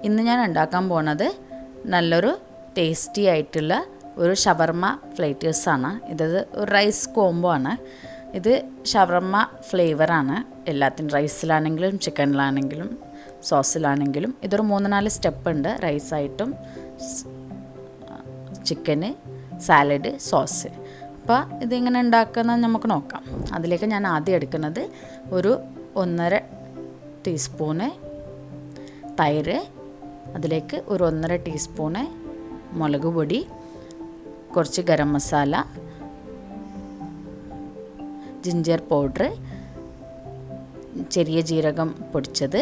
ഇന്ന് ഞാൻ ഉണ്ടാക്കാൻ പോകുന്നത് നല്ലൊരു ടേസ്റ്റി ആയിട്ടുള്ള ഒരു ഷവർമ ഫ്ലേറ്റേഴ്സാണ്. ഇത് ഒരു റൈസ് കോംബോ ആണ്. ഇത് ഷവർമ ഫ്ലേവറാണ്. എല്ലാത്തിനും റൈസിലാണെങ്കിലും ചിക്കനിലാണെങ്കിലും സോസിലാണെങ്കിലും ഇതൊരു 3-4 സ്റ്റെപ്പ് ഉണ്ട്. റൈസായിട്ടും ചിക്കന്, സാലഡ്, സോസ്. അപ്പോൾ ഇതിങ്ങനെ ഉണ്ടാക്കുന്നത് നമുക്ക് നോക്കാം. അതിലേക്ക് ഞാൻ ആദ്യം എടുക്കുന്നത് ഒരു 1.5 ടീസ്പൂണ് തൈര്, അതിലേക്ക് ഒരു 1.5 ടീസ്പൂണ് മുളക് പൊടി, കുറച്ച് ഗരം മസാല, ജിഞ്ചർ പൗഡർ, ചെറിയ ജീരകം പൊടിച്ചത്,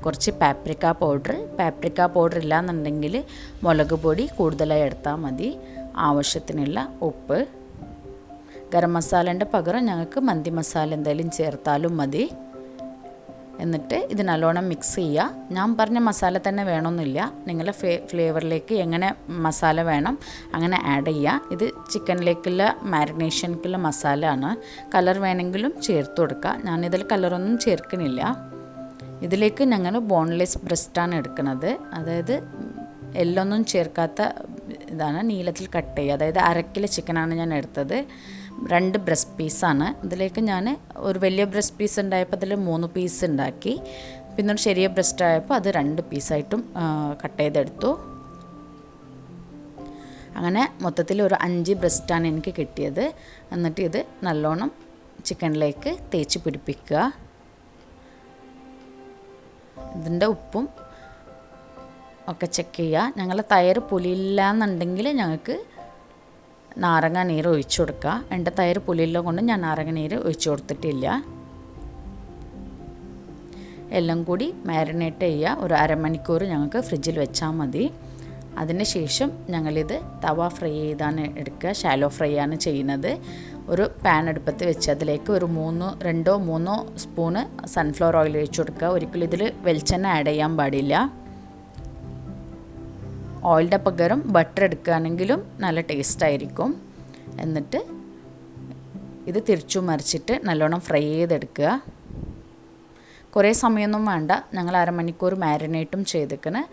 കുറച്ച് പാപ്രിക്ക പൗഡർ ഇല്ലാന്നുണ്ടെങ്കിൽ മുളക് പൊടി കൂടുതലായി എടുത്താൽ മതി. ആവശ്യത്തിനുള്ള ഉപ്പ്. ഗരം മസാലേൻ്റെ പകരം ഞങ്ങൾക്ക് മന്തി മസാല എന്തെങ്കിലും ചേർത്താലും മതി. എന്നിട്ട് ഇത് നല്ലോണം മിക്സ് ചെയ്യുക. ഞാൻ പറഞ്ഞ മസാല തന്നെ വേണമെന്നില്ല, നിങ്ങളുടെ ഫ്ലേവറിലേക്ക് എങ്ങനെ മസാല വേണം അങ്ങനെ ആഡ് ചെയ്യുക. ഇത് ചിക്കനിലേക്കുള്ള മാരിനേഷനിലേക്കുള്ള മസാല ആണ്. കളർ വേണമെങ്കിലും ചേർത്ത് കൊടുക്കുക. ഞാനിതിൽ കളറൊന്നും ചേർക്കുന്നില്ല. ഇതിലേക്ക് ഞങ്ങൾ ബോൺലെസ് ബ്രസ്റ്റാണ് എടുക്കുന്നത്. അതായത് എല്ലൊന്നും ചേർക്കാത്ത ഇതാണ്. നീളത്തിൽ കട്ട് ചെയ്യുക. അതായത് 1/2 കിലോ ചിക്കനാണ് ഞാൻ എടുത്തത്. 2 ബ്രസ്റ്റ് പീസാണ്. ഇതിലേക്ക് ഞാൻ ഒരു വലിയ ബ്രസ്റ്റ് പീസ് ഉണ്ടായപ്പോൾ അതിൽ 3 പീസ് ഉണ്ടാക്കി. പിന്നെ ഒരു ചെറിയ ബ്രസ്റ്റ് ആയപ്പോൾ അത് 2 പീസായിട്ടും കട്ട് ചെയ്തെടുത്തു. അങ്ങനെ മൊത്തത്തിൽ ഒരു 5 ബ്രസ്റ്റാണ് എനിക്ക് കിട്ടിയത്. എന്നിട്ട് ഇത് നല്ലോണം ചിക്കനിലേക്ക് തേച്ച് പിടിപ്പിക്കുക. ഇതിൻ്റെ ഉപ്പും ഒക്കെ ചെക്ക് ചെയ്യുക. ഞങ്ങൾ തൈര് പുളിയില്ല എന്നുണ്ടെങ്കിൽ ഞങ്ങൾക്ക് നാരങ്ങ നീര് ഒഴിച്ചു കൊടുക്കുക. എൻ്റെ തൈര് പുളിയില്ല കൊണ്ട് ഞാൻ നാരങ്ങ നീര് ഒഴിച്ചു കൊടുത്തിട്ടില്ല. എല്ലാം കൂടി മാരിനേറ്റ് ചെയ്യുക. ഒരു 1/2 മണിക്കൂർ ഞങ്ങൾക്ക് ഫ്രിഡ്ജിൽ വെച്ചാൽ മതി. അതിന് ശേഷം ഞങ്ങളിത് തവ ഫ്രൈ ചെയ്താണ് എടുക്കുക. ഷാലോ ഫ്രൈ ആണ് ചെയ്യുന്നത്. ഒരു പാൻ അടുപ്പത്ത് വെച്ച് അതിലേക്ക് ഒരു 2-3 സ്പൂണ് സൺഫ്ലവർ ഓയിൽ ഒഴിച്ചു കൊടുക്കുക. ഒരിക്കലും ഇതിൽ വെളിച്ചെണ്ണ ആഡ് ചെയ്യാൻ പാടില്ല. ഓയിലിൻ്റെ പകരം ബട്ടർ എടുക്കുകയാണെങ്കിലും നല്ല ടേസ്റ്റ് ആയിരിക്കും. എന്നിട്ട് ഇത് തിരിച്ചു മറിച്ചിട്ട് നല്ലോണം ഫ്രൈ ചെയ്തെടുക്കുക. കുറേ സമയമൊന്നും വേണ്ട. ഞങ്ങൾ 1/2 മണിക്കൂർ മാരിനേറ്റും ചെയ്തിരിക്കണ്.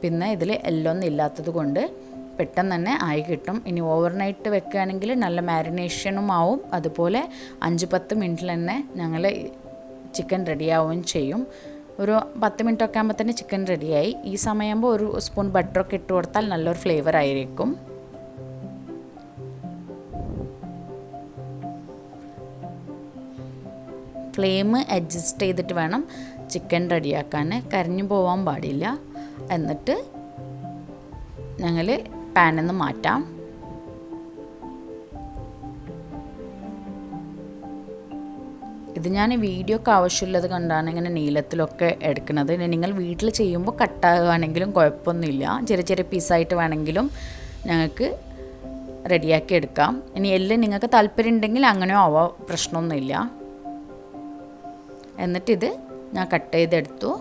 പിന്നെ ഇതിൽ എല്ലൊന്നും ഇല്ലാത്തത് കൊണ്ട് പെട്ടെന്ന് തന്നെ ആയി കിട്ടും. ഇനി ഓവർനൈറ്റ് വെക്കുകയാണെങ്കിൽ നല്ല മാരിനേഷനും ആവും. അതുപോലെ 5-10 മിനിറ്റിൽ തന്നെ ഞങ്ങൾ ചിക്കൻ റെഡിയാവുകയും ചെയ്യും. ഒരു 10 മിനിറ്റൊക്കെ ആകുമ്പോൾ തന്നെ ചിക്കൻ റെഡിയായി. ഈ സമയമാകുമ്പോൾ ഒരു സ്പൂൺ ബട്ടറൊക്കെ ഇട്ട് കൊടുത്താൽ നല്ലൊരു ഫ്ലേവർ ആയിരിക്കും. ഫ്ലെയിം അഡ്ജസ്റ്റ് ചെയ്തിട്ട് വേണം ചിക്കൻ റെഡിയാക്കാൻ. കരിഞ്ഞു പോകാൻ പാടില്ല. എന്നിട്ട് ഞങ്ങൾ പാനിൽ നിന്ന് മാറ്റാം. ഇത് ഞാൻ വീഡിയോക്ക് ആവശ്യമുള്ളത് കൊണ്ടാണ് ഇങ്ങനെ നീളത്തിലൊക്കെ എടുക്കുന്നത്. നിങ്ങൾ വീട്ടിൽ ചെയ്യുമ്പോൾ കട്ടാകുകയാണെങ്കിലും കുഴപ്പമൊന്നുമില്ല. ചെറിയ ചെറിയ പീസായിട്ട് വേണമെങ്കിലും ഞങ്ങൾക്ക് റെഡിയാക്കി എടുക്കാം. ഇനി എല്ലാം നിങ്ങൾക്ക് താല്പര്യം ഉണ്ടെങ്കിൽ അങ്ങനെയോ ആവാം, പ്രശ്നമൊന്നുമില്ല. എന്നിട്ടിത് ഞാൻ കട്ട് ചെയ്തെടുത്തു.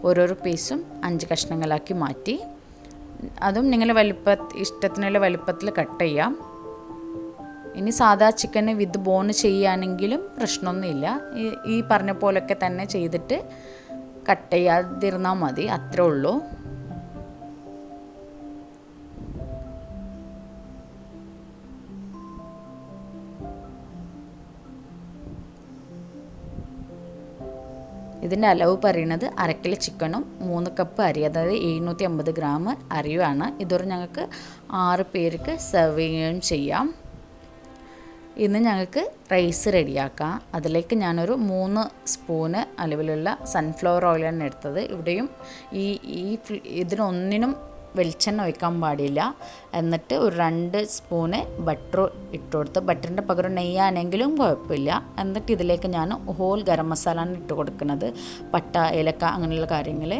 ഓരോരോ പീസും 5 കഷ്ണങ്ങളാക്കി മാറ്റി. അതും നിങ്ങളുടെ ഇഷ്ടത്തിനുള്ള വലുപ്പത്തിൽ കട്ട് ചെയ്യാം. ഇനി സാധാ ചിക്കന് വിത്ത് ബോൺ ചെയ്യുകയാണെങ്കിലും പ്രശ്നമൊന്നുമില്ല. ഈ പറഞ്ഞ പോലൊക്കെ തന്നെ ചെയ്തിട്ട് കട്ട് ചെയ്യാതിരുന്നാൽ മതി. അത്രേ ഉള്ളൂ. ഇതിൻ്റെ അളവ് പറയുന്നത് 1/2 കിലോ ചിക്കനും 3 കപ്പ് അരി, അതായത് 750 ഗ്രാം അരിയുമാണ്. ഇതൊരു ഞങ്ങൾക്ക് 6 പേർക്ക് സെർവ് ചെയ്യുകയും ചെയ്യാം. ഇന്ന് ഞങ്ങൾക്ക് റൈസ് റെഡിയാക്കാം. അതിലേക്ക് ഞാനൊരു 3 സ്പൂണ് അളവിലുള്ള സൺഫ്ലവർ ഓയിലാണ് എടുത്തത്. ഇവിടെയും ഇതിനൊന്നിനും വെളിച്ചെണ്ണ ഒഴിക്കാൻ പാടില്ല. എന്നിട്ട് ഒരു 2 സ്പൂണ് ബട്ടർ ഇട്ട് കൊടുത്ത്, ബട്ടറിൻ്റെ പകരം നെയ്യാണെങ്കിലും കുഴപ്പമില്ല. എന്നിട്ട് ഇതിലേക്ക് ഞാൻ ഹോൾ ഗരം മസാലയാണ് ഇട്ട് കൊടുക്കുന്നത്. പട്ട, ഏലക്ക അങ്ങനെയുള്ള കാര്യങ്ങൾ,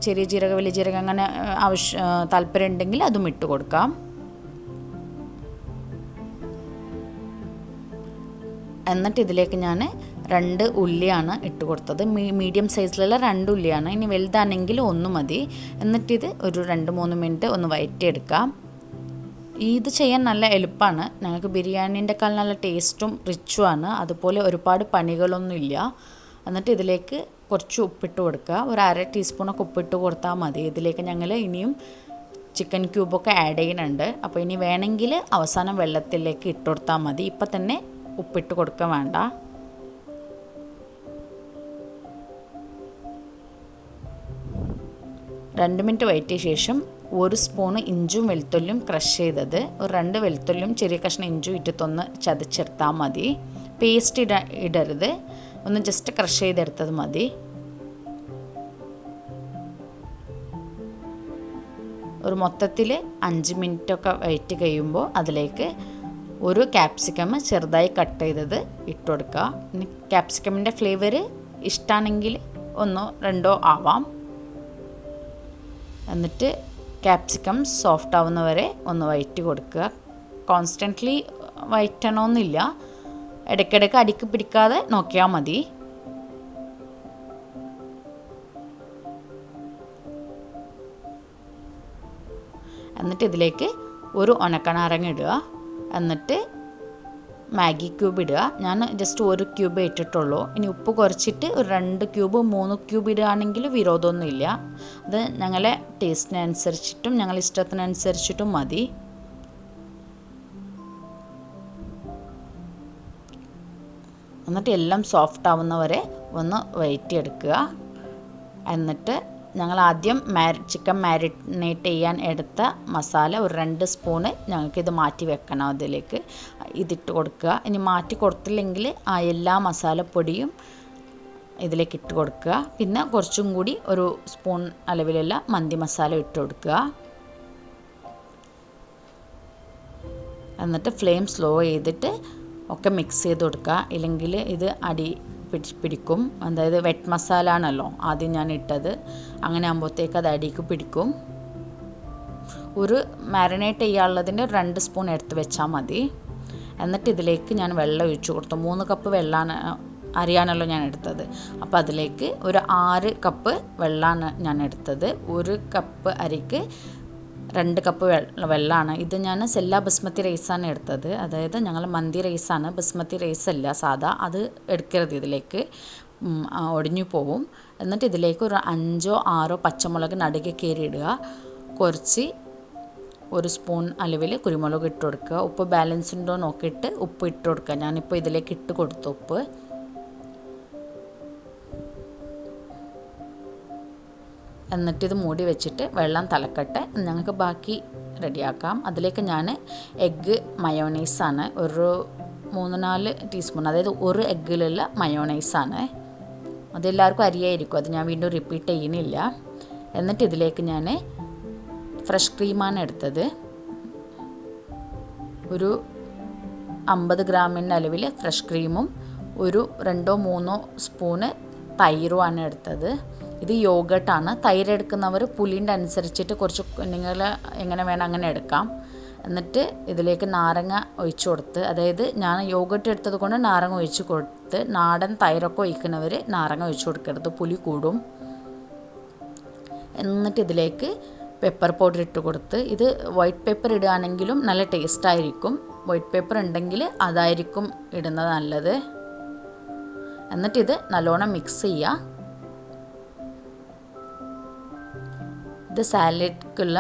ചെറിയ ജീരക, വലിയ ജീരകം അങ്ങനെ താല്പര്യം ഉണ്ടെങ്കിൽ അതും ഇട്ട് കൊടുക്കാം. എന്നിട്ട് ഇതിലേക്ക് ഞാൻ 2 ഉള്ളിയാണ് ഇട്ട് കൊടുത്തത്. മീഡിയം സൈസിലുള്ള 2 ഉള്ളിയാണ്. ഇനി വലുതാണെങ്കിൽ 1 മതി. എന്നിട്ടിത് ഒരു 2-3 മിനിറ്റ് ഒന്ന് വഴറ്റിയെടുക്കാം. ഇത് ചെയ്യാൻ നല്ല എളുപ്പമാണ്. ഞങ്ങൾക്ക് ബിരിയാണീൻ്റെക്കാൾ നല്ല ടേസ്റ്റും റിച്ചുമാണ്. അതുപോലെ ഒരുപാട് പണികളൊന്നുമില്ല. എന്നിട്ട് ഇതിലേക്ക് കുറച്ച് ഉപ്പിട്ട് കൊടുക്കുക. ഒരു അര ടീസ്പൂണൊക്കെ ഉപ്പിട്ട് കൊടുത്താൽ മതി. ഇതിലേക്ക് ഞങ്ങൾ ഇനിയും ചിക്കൻ ക്യൂബൊക്കെ ആഡ് ചെയ്യുന്നുണ്ട്. അപ്പോൾ ഇനി വേണമെങ്കിൽ അവസാനം വെള്ളത്തിലേക്ക് ഇട്ട് കൊടുത്താൽ മതി. ഇപ്പം തന്നെ ഉപ്പിട്ട് കൊടുക്കാൻ വേണ്ട. രണ്ട് മിനിറ്റ് വഴറ്റിയ ശേഷം 1 സ്പൂണ് ഇഞ്ചും വെളുത്തുള്ളിയും ക്രഷ് ചെയ്തത്, ഒരു 2 വെളുത്തുള്ളിയും ചെറിയ കഷ്ണം ഇഞ്ചും ഇട്ടിട്ടൊന്ന് ചതച്ചെടുത്താൽ മതി. പേസ്റ്റ് ഇടരുത്, ഒന്ന് ജസ്റ്റ് ക്രഷ് ചെയ്തെടുത്തത് മതി. ഒരു മൊത്തത്തിൽ 5 മിനിറ്റൊക്കെ വഴറ്റി കഴിയുമ്പോൾ അതിലേക്ക് ഒരു ക്യാപ്സിക്കം ചെറുതായി കട്ട് ചെയ്തത് ഇട്ട് കൊടുക്കുക. ഇനി ക്യാപ്സിക്കമിൻ്റെ ഫ്ലേവർ ഇഷ്ടമാണെങ്കിൽ 1-2 ആവാം. എന്നിട്ട് ക്യാപ്സിക്കം സോഫ്റ്റ് ആവുന്നവരെ ഒന്ന് വഴറ്റി കൊടുക്കുക. കോൺസ്റ്റൻ്റ്ലി വഴറ്റണമെന്നില്ല, ഇടയ്ക്കിടയ്ക്ക് അടിക്ക് പിടിക്കാതെ നോക്കിയാൽ മതി. എന്നിട്ട് ഇതിലേക്ക് ഒരു ഉണക്കനാരങ്ങ ഇടുക. എന്നിട്ട് മാഗി ക്യൂബ് ഇടുക. ഞാൻ ജസ്റ്റ് 1 ക്യൂബ് ഇട്ടിട്ടുള്ളൂ. ഇനി ഉപ്പ് കുറച്ചിട്ട് ഒരു 2 ക്യൂബ് 3 ക്യൂബ് ഇടുകയാണെങ്കിൽ വിരോധമൊന്നുമില്ല. അത് ഞങ്ങളെ ടേസ്റ്റിനനുസരിച്ചിട്ടും ഞങ്ങളുടെ ഇഷ്ടത്തിനനുസരിച്ചിട്ടും മതി. എന്നിട്ട് എല്ലാം സോഫ്റ്റ് ആവുന്നവരെ ഒന്ന് വഴറ്റിയെടുക്കുക. എന്നിട്ട് ഞങ്ങൾ ആദ്യം ചിക്കൻ മാരിനേറ്റ് ചെയ്യാൻ എടുത്ത മസാല ഒരു 2 സ്പൂണ് ഞങ്ങൾക്കിത് മാറ്റി വെക്കണം. അതിലേക്ക് ഇതിട്ട് കൊടുക്കുക. ഇനി മാറ്റി കൊടുത്തില്ലെങ്കിൽ ആ എല്ലാ മസാലപ്പൊടിയും ഇതിലേക്ക് ഇട്ട് കൊടുക്കുക. പിന്നെ കുറച്ചും കൂടി ഒരു സ്പൂൺ അളവിലുള്ള മന്തി മസാല ഇട്ട് കൊടുക്കുക. എന്നിട്ട് ഫ്ലെയിം സ്ലോ ചെയ്തിട്ട് ഒക്കെ മിക്സ് ചെയ്ത് കൊടുക്കുക. ഇല്ലെങ്കിൽ ഇത് അടി പിടിക്കും. അതായത് വെറ്റ് മസാല ആണല്ലോ ആദ്യം ഞാൻ ഇട്ടത്, അങ്ങനെ ആകുമ്പോഴത്തേക്ക് അത് അടിക്ക് പിടിക്കും. ഒരു മാരിനേറ്റ് ചെയ്യാനുള്ളതിൻ്റെ 2 സ്പൂൺ എടുത്ത് വെച്ചാൽ മതി. എന്നിട്ട് ഇതിലേക്ക് ഞാൻ വെള്ളം ഒഴിച്ചു കൊടുത്തു. 3 കപ്പ് വെള്ളമാണ് അരിയാണല്ലോ ഞാൻ എടുത്തത്. അപ്പോൾ അതിലേക്ക് ഒരു 6 കപ്പ് വെള്ളമാണ് ഞാൻ എടുത്തത്. 1 കപ്പ് അരിക്ക് 2 കപ്പ് വെള്ളമാണ്. ഇത് ഞാൻ സെല്ല ബസ്മതി റൈസാണ് എടുത്തത്. അതായത് ഞങ്ങൾ മന്തി റൈസാണ്, ബസ്മതി റൈസ് അല്ല സാധാ. അത് എടുക്കരുത്, ഇതിലേക്ക് ഒടിഞ്ഞു പോവും. എന്നിട്ട് ഇതിലേക്ക് ഒരു 5-6 പച്ചമുളക് നടുകെ കീറിയിടുക. കുറച്ച് 1 സ്പൂൺ അളവിൽ കുരുമുളക് ഇട്ട് കൊടുക്കുക. ഉപ്പ് ബാലൻസ് ഉണ്ടോ നോക്കിയിട്ട് ഉപ്പ് ഇട്ട് കൊടുക്കുക. ഞാനിപ്പോൾ ഇതിലേക്ക് ഇട്ട് കൊടുത്തു ഉപ്പ്. എന്നിട്ടിത് മൂടി വെച്ചിട്ട് വെള്ളം തിളക്കട്ടെ, ഞങ്ങൾക്ക് ബാക്കി റെഡിയാക്കാം. അതിലേക്ക് ഞാൻ എഗ്ഗ് മയോണൈസാണ്, ഒരു 3-4 ടീസ്പൂൺ, അതായത് 1 എഗ്ഗിലുള്ള മയോണൈസാണ്. അതെല്ലാവർക്കും അറിയായിരിക്കും, അത് ഞാൻ വീണ്ടും റിപ്പീറ്റ് ചെയ്യുന്നില്ല. എന്നിട്ട് ഇതിലേക്ക് ഞാൻ ഫ്രഷ് ക്രീമാണ് എടുത്തത്. ഒരു 50 ഗ്രാമിൻ്റെ അളവിൽ ഫ്രഷ് ക്രീമും ഒരു 2-3 സ്പൂണ് തൈരുമാണ് എടുത്തത്. ഇത് യോഗട്ടാണ്. തൈര് എടുക്കുന്നവർ പുളിൻ്റെ അനുസരിച്ചിട്ട് കുറച്ച് നിങ്ങൾ എങ്ങനെ വേണം അങ്ങനെ എടുക്കാം. എന്നിട്ട് ഇതിലേക്ക് നാരങ്ങ ഒഴിച്ച് കൊടുത്ത്, അതായത് ഞാൻ യോഗട്ട് എടുത്തത് കൊണ്ട് നാരങ്ങ ഒഴിച്ച് കൊടുത്ത്, നാടൻ തൈരൊക്കെ ഒഴിക്കുന്നവർ നാരങ്ങ ഒഴിച്ച് കൊടുക്കരുത്, പുളി കൂടും. എന്നിട്ട് ഇതിലേക്ക് പെപ്പർ പൗഡർ ഇട്ട് കൊടുത്ത്, ഇത് വൈറ്റ് പേപ്പർ ഇടുകയാണെങ്കിലും നല്ല ടേസ്റ്റായിരിക്കും. വൈറ്റ് പേപ്പർ ഉണ്ടെങ്കിൽ അതായിരിക്കും ഇടുന്നത് നല്ലത്. എന്നിട്ടിത് നല്ലോണം മിക്സ് ചെയ്യുക. ഇത് സാലഡ്ക്കുള്ള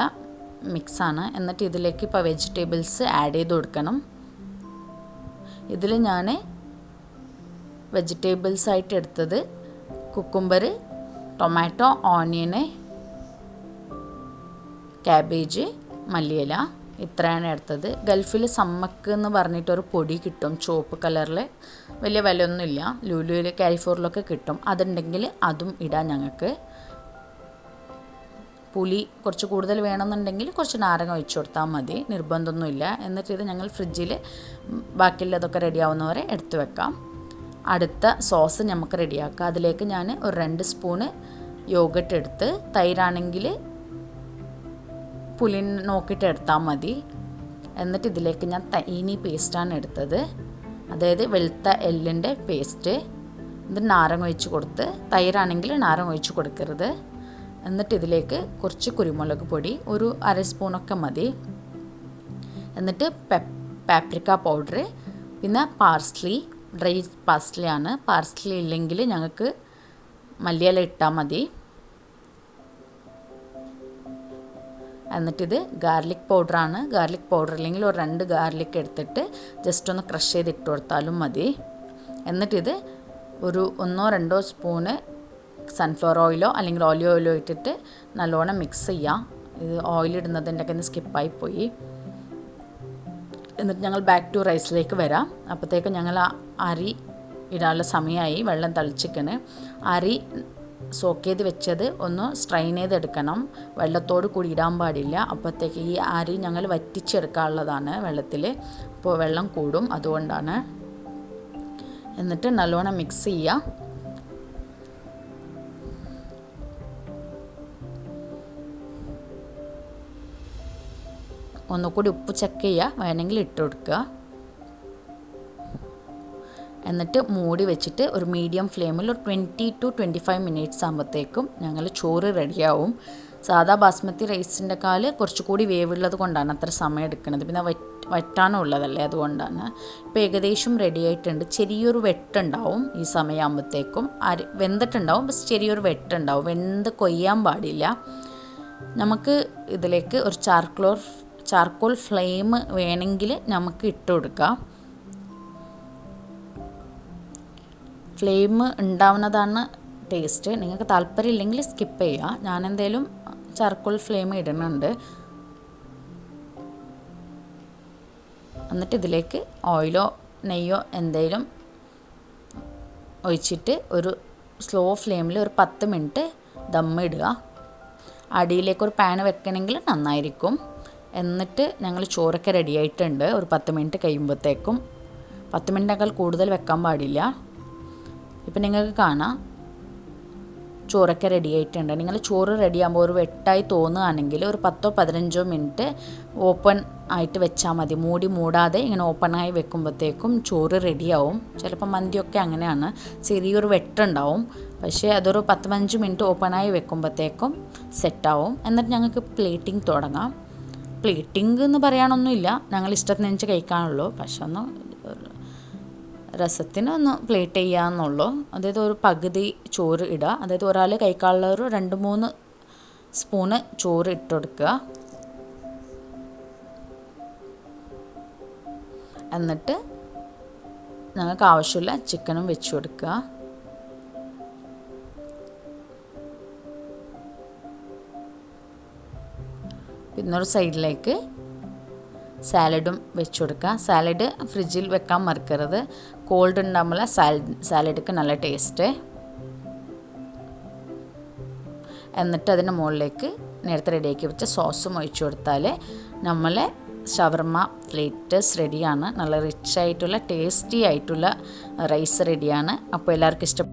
മിക്സാണ്. എന്നിട്ട് ഇതിലേക്ക് ഇപ്പോൾ വെജിറ്റബിൾസ് ആഡ് ചെയ്ത് കൊടുക്കണം. ഇതിൽ ഞാൻ വെജിറ്റബിൾസായിട്ട് എടുത്തത് കുക്കുംബർ, ടൊമാറ്റോ, ഓണിയന്, ക്യാബേജ്, മല്ലിയില, ഇത്രയാണ് എടുത്തത്. ഗൾഫിൽ സമ്മക്ക് എന്ന് പറഞ്ഞിട്ടൊരു പൊടി കിട്ടും, ചുവപ്പ് കളറിൽ, വലിയ വിലയൊന്നുമില്ല, ലുലുവിൽ കാരിഫോറിലൊക്കെ കിട്ടും. അതുണ്ടെങ്കിൽ അതും ഇടാം ഞങ്ങൾക്ക്. പുളി കുറച്ച് കൂടുതൽ വേണമെന്നുണ്ടെങ്കിൽ കുറച്ച് നാരങ്ങ ഒഴിച്ച് കൊടുത്താൽ മതി, നിർബന്ധമൊന്നുമില്ല. എന്നിട്ട് ഇത് ഞങ്ങൾ ഫ്രിഡ്ജിൽ ബാക്കിയുള്ളതൊക്കെ റെഡിയാവുന്നവരെ എടുത്ത് വെക്കാം. അടുത്ത സോസ് നമുക്ക് റെഡിയാക്കാം. അതിലേക്ക് ഞാൻ ഒരു 2 സ്പൂണ് യോഗട്ട് എടുത്ത്, തൈരാണെങ്കിൽ പുളി നോക്കിയിട്ട് എടുത്താൽ മതി. എന്നിട്ട് ഇതിലേക്ക് ഞാൻ തൈനി പേസ്റ്റാണ് എടുത്തത്, അതായത് വെളുത്ത എള്ളിൻ്റെ പേസ്റ്റ്. ഇത് നാരങ്ങ ഒഴിച്ച് കൊടുത്ത്, തൈരാണെങ്കിൽ നാരങ്ങ ഒഴിച്ച് കൊടുക്കരുത്. എന്നിട്ട് ഇതിലേക്ക് കുറച്ച് കുരുമുളക് പൊടി, ഒരു 1/2 സ്പൂണൊക്കെ മതി. എന്നിട്ട് പാപ്രിക്ക പൗഡർ, പിന്നെ പാർസ്ലി, ഡ്രൈ പാർസ്ലി ആണ്. പാർസ്ലി ഇല്ലെങ്കിൽ ഞങ്ങൾക്ക് മല്ലിയില ഇട്ടാൽ മതി. എന്നിട്ടിത് ഗാർലിക് പൗഡറാണ്. ഗാർലിക് പൗഡർ അല്ലെങ്കിൽ ഒരു 2 ഗാർലിക് എടുത്തിട്ട് ജസ്റ്റ് ഒന്ന് ക്രഷ് ചെയ്തിട്ട് കൊടുത്താലും മതി. എന്നിട്ടിത് ഒരു 1-2 സ്പൂണ് സൺഫ്ലവർ ഓയിലോ അല്ലെങ്കിൽ ഓലിവ് ഓയിലോ ഇട്ടിട്ട് നല്ലോണം മിക്സ് ചെയ്യാം. ഇത് ഓയിലിടുന്നതിൻ്റെ ഒക്കെ സ്കിപ്പായിപ്പോയി. എന്നിട്ട് ഞങ്ങൾ ബാക്ക് ടു റൈസിലേക്ക് വരാം. അപ്പോഴത്തേക്ക് ഞങ്ങൾ അരി ഇടാനുള്ള സമയമായി. വെള്ളം തളിച്ചിക്കണ്. അരി സോക്ക് ചെയ്ത് വെച്ചത് ഒന്ന് സ്ട്രെയിൻ ചെയ്തെടുക്കണം. വെള്ളത്തോട് കൂടി ഇടാൻ പാടില്ല. അപ്പോഴത്തേക്ക് ഈ അരി ഞങ്ങൾ വറ്റിച്ചെടുക്കാനുള്ളതാണ് വെള്ളത്തിൽ. അപ്പോൾ വെള്ളം കൂടും, അതുകൊണ്ടാണ്. എന്നിട്ട് നല്ലോണം മിക്സ് ചെയ്യുക. ഒന്നുകൂടി ഉപ്പ് ചെക്ക് ചെയ്യുക, വേണമെങ്കിൽ ഇട്ട് കൊടുക്കുക. എന്നിട്ട് മൂടി വെച്ചിട്ട് ഒരു മീഡിയം ഫ്ലെയിമിൽ ഒരു 20 to 25 മിനിറ്റ്സ് ആകുമ്പോഴത്തേക്കും ഞങ്ങൾ ചോറ് റെഡിയാവും. സാധാ ബാസ്മതി റൈസിൻ്റെ കുറച്ചുകൂടി വേവുള്ളത് കൊണ്ടാണ് അത്ര സമയം എടുക്കുന്നത്. പിന്നെ വറ്റാനുള്ളതല്ലേ, അതുകൊണ്ടാണ്. ഇപ്പോൾ ഏകദേശം റെഡി ആയിട്ടുണ്ട്. ചെറിയൊരു വെട്ടുണ്ടാവും ഈ സമയമാകുമ്പോഴത്തേക്കും. വെന്തിട്ടുണ്ടാവും, പക്ഷെ ചെറിയൊരു വെട്ടുണ്ടാവും. വെന്ത് കൊയ്യാൻ പാടില്ല. നമുക്ക് ഇതിലേക്ക് ഒരു ചാർക്കോൾ ഫ്ലെയിം വേണമെങ്കിൽ നമുക്ക് ഇട്ട് കൊടുക്കാം. ഫ്ലെയിം ഉണ്ടാവുന്നതാണ് ടേസ്റ്റ്. നിങ്ങൾക്ക് താല്പര്യമില്ലെങ്കിൽ സ്കിപ്പ് ചെയ്യുക. ഞാനെന്തേലും ചാർക്കോൾ ഫ്ലെയിം ഇടുന്നുണ്ട്. എന്നിട്ട് ഇതിലേക്ക് ഓയിലോ നെയ്യോ എന്തെങ്കിലും ഒഴിച്ചിട്ട് ഒരു സ്ലോ ഫ്ലെയിമിൽ ഒരു 10 മിനിറ്റ് ദമ്മിടുക. അടിയിലേക്ക് ഒരു പാൻ വെക്കണമെങ്കിൽ നന്നായിരിക്കും. എന്നിട്ട് ഞങ്ങൾ ചോറൊക്കെ റെഡി ആയിട്ടുണ്ട്. ഒരു 10 മിനിറ്റ് കഴിയുമ്പോഴത്തേക്കും. 10 മിനിറ്റിനേക്കാൾ കൂടുതൽ വെക്കാൻ പാടില്ല. ഇപ്പം നിങ്ങൾക്ക് കാണാം ചോറൊക്കെ റെഡി ആയിട്ടുണ്ട്. നിങ്ങൾ ചോറ് റെഡിയാകുമ്പോൾ ഒരു വെട്ടായി തോന്നുകയാണെങ്കിൽ ഒരു 10-15 മിനിറ്റ് ഓപ്പൺ ആയിട്ട് വെച്ചാൽ മതി. മൂടാതെ ഇങ്ങനെ ഓപ്പണായി വെക്കുമ്പോഴത്തേക്കും ചോറ് റെഡിയാവും. ചിലപ്പോൾ മന്തിയൊക്കെ അങ്ങനെയാണ്, ചെറിയൊരു വെട്ടുണ്ടാവും. പക്ഷേ അതൊരു 10-15 മിനിറ്റ് ഓപ്പണായി വെക്കുമ്പോഴത്തേക്കും സെറ്റാവും. എന്നിട്ട് ഞങ്ങൾക്ക് പ്ലേറ്റിംഗ് തുടങ്ങാം. പ്ലേറ്റിംഗ് എന്ന് പറയാനൊന്നുമില്ല, ഞങ്ങൾ ഇഷ്ടത്തിനനുസരിച്ച് കഴിക്കാനുള്ളൂ. പക്ഷെ ഒന്ന് രസത്തിന് ഒന്ന് പ്ലേറ്റ് ചെയ്യാമെന്നുള്ളൂ. അതായത് ഒരു പകുതി ചോറ് ഇടുക. അതായത് ഒരാൾ കഴിക്കാനുള്ള ഒരു 2-3 സ്പൂണ് ചോറ് ഇട്ട് കൊടുക്കുക. എന്നിട്ട് ഞങ്ങൾക്ക് ആവശ്യമുള്ള ചിക്കനും വെച്ച് കൊടുക്കുക. പിന്നൊരു സൈഡിലേക്ക് സാലഡും വെച്ച് കൊടുക്കുക. സാലഡ് ഫ്രിഡ്ജിൽ വെക്കാൻ മറക്കരുത്. കോൾഡ് ഉണ്ടാകുമ്പോൾ സാലഡ്ക്ക് നല്ല ടേസ്റ്റ്. എന്നിട്ട് അതിൻ്റെ മുകളിലേക്ക് നേരത്തെ റെഡിയാക്കി വെച്ച സോസും ഒഴിച്ചു കൊടുത്താൽ നമ്മളെ ഷവർമ പ്ലേറ്റേഴ്സ് റെഡിയാണ്. നല്ല റിച്ച് ആയിട്ടുള്ള ടേസ്റ്റി ആയിട്ടുള്ള റൈസ് റെഡിയാണ്. അപ്പോൾ എല്ലാവർക്കും ഇഷ്ടം